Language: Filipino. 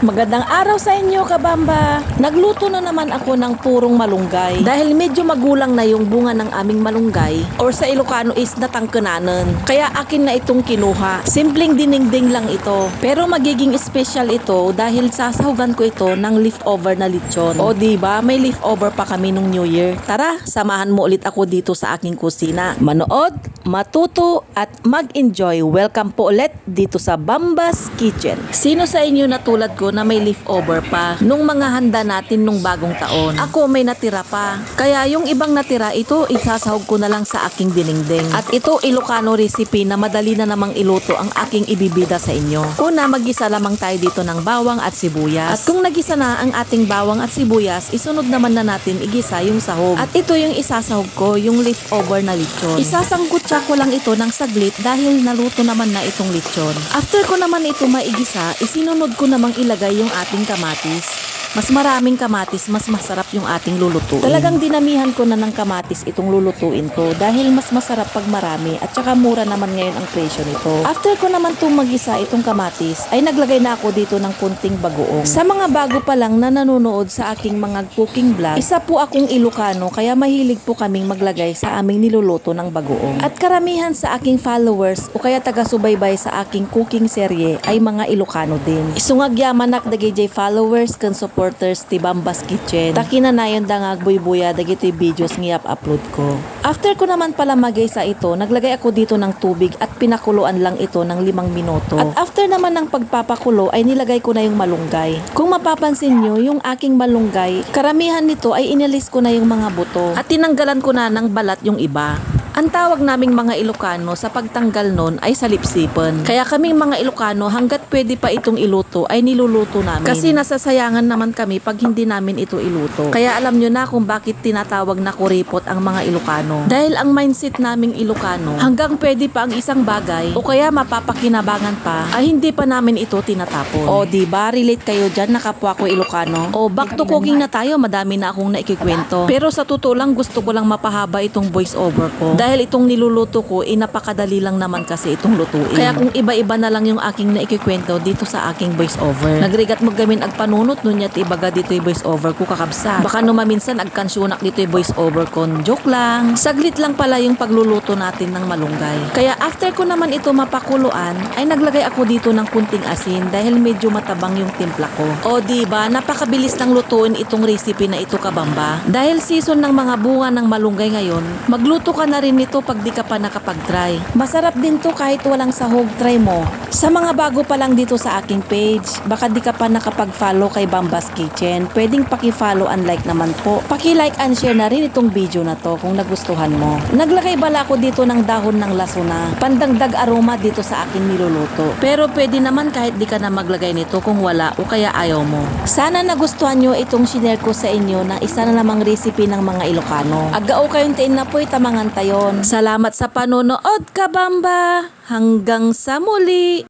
Magandang araw sa inyo, kabamba. Nagluto na naman ako ng purong malunggay dahil medyo magulang na yung bunga ng aming malunggay or sa Ilocano is natangkananan. Kaya akin na itong kinuha. Simpleng dinengdeng lang ito. Pero magiging special ito dahil sasahugan ko ito ng leftover na lechon. O diba, may leftover pa kami nung New Year. Tara, samahan mo ulit ako dito sa aking kusina. Manood, matuto at mag-enjoy. Welcome po ulit dito sa Bamba's Kitchen. Sino sa inyo na tulad ko na may leftover pa nung mga handa natin nung bagong taon? Ako may natira pa. Kaya yung ibang natira, ito isasahog ko na lang sa aking dinengdeng. At ito Ilocano recipe na madali na namang iluto ang aking ibibida sa inyo. Una, mag-isa lamang tayo dito ng bawang at sibuyas. At kung nagisa na ang ating bawang at sibuyas, isunod naman na natin igisa yung sahog. At ito yung isasahog ko, yung leftover na lechon. Isasangkutsa ko lang ito ng saglit dahil naluto naman na itong lechon. After ko naman ito maigisa, isinunod ko namang ilagay yung ating kamatis. Mas maraming kamatis, mas masarap yung ating lulutuin. Talagang dinamihan ko na ng kamatis itong lulutuin ko dahil mas masarap pag marami at saka mura naman ngayon ang presyo nito. After ko naman itong magisa itong kamatis, ay naglagay na ako dito ng kunting bagoong. Sa mga bago pa lang na nanonood sa aking mga cooking vlog, isa po akong Ilocano kaya mahilig po kaming maglagay sa aming niluluto ng bagoong. At karamihan sa aking followers o kaya taga-subaybay sa aking cooking serye ay mga Ilocano din. Isungagyaman dagiti followers kan supporters ti Bamba's Kitchen. Takinanayon dangag buy-buya dagiti videos ngiyap upload ko. After ko naman pala magaysa ito, naglagay ako dito ng tubig at pinakuluan lang ito ng 5 minuto. At after naman ng pagpapakulo ay nilagay ko na yung malunggay. Kung mapapansin nyo, yung aking malunggay, karamihan nito ay inalis ko na yung mga buto at tinanggalan ko na ng balat yung iba. Ang tawag naming mga Ilocano sa pagtanggal nun ay salipsipan. Kaya kaming mga Ilocano hanggat pwede pa itong iluto ay niluluto namin. Kasi nasasayangan naman kami pag hindi namin ito iluto. Kaya alam nyo na kung bakit tinatawag na kuripot ang mga Ilocano. Dahil ang mindset naming Ilocano, hanggang pwede pa ang isang bagay o kaya mapapakinabangan pa, ay hindi pa namin ito tinatapon. O diba, relate kayo dyan na kapwa ko Ilocano? O back to cooking na tayo, madami na akong naikikwento. Pero sa totoo lang gusto ko lang mapahaba itong voice over ko. Dahil itong niluluto ko, napakadali lang naman kasi itong lutuin. Kaya kung iba-iba na lang yung aking naikikwento dito sa aking voice over. Nagrigat mo gamin agpanunot nun yat ibaga dito yung voice over ko kakabsa. Baka numaminsan agkansyonak dito yung voice over kon. Joke lang. Saglit lang pala yung pagluluto natin ng malunggay. Kaya after ko naman ito mapakuluan, ay naglagay ako dito ng kunting asin dahil medyo matabang yung timpla ko. O diba, napakabilis lang lutuin itong recipe na ito, kabamba. Dahil season ng mga bunga ng malunggay ngayon, magluto ka na rin nito pag di ka pa nakapag-try. Masarap din to kahit walang sahog, try mo. Sa mga bago pa lang dito sa aking page, baka di ka pa nakapag-follow kay Bamba's Kitchen, pwedeng paki-follow and like naman po. Paki-like and share na rin itong video na to kung nagustuhan mo. Naglagay bala ako dito ng dahon ng lasuna, pandagdag aroma dito sa aking niluluto. Pero pwede naman kahit di ka na maglagay nito kung wala o kaya ayaw mo. Sana nagustuhan nyo itong shinare ko sa inyo na isa na namang recipe ng mga Ilocano. Agao kayong tiin na po'y tamangan tayon. Salamat sa panonood, kabamba! Hanggang sa muli!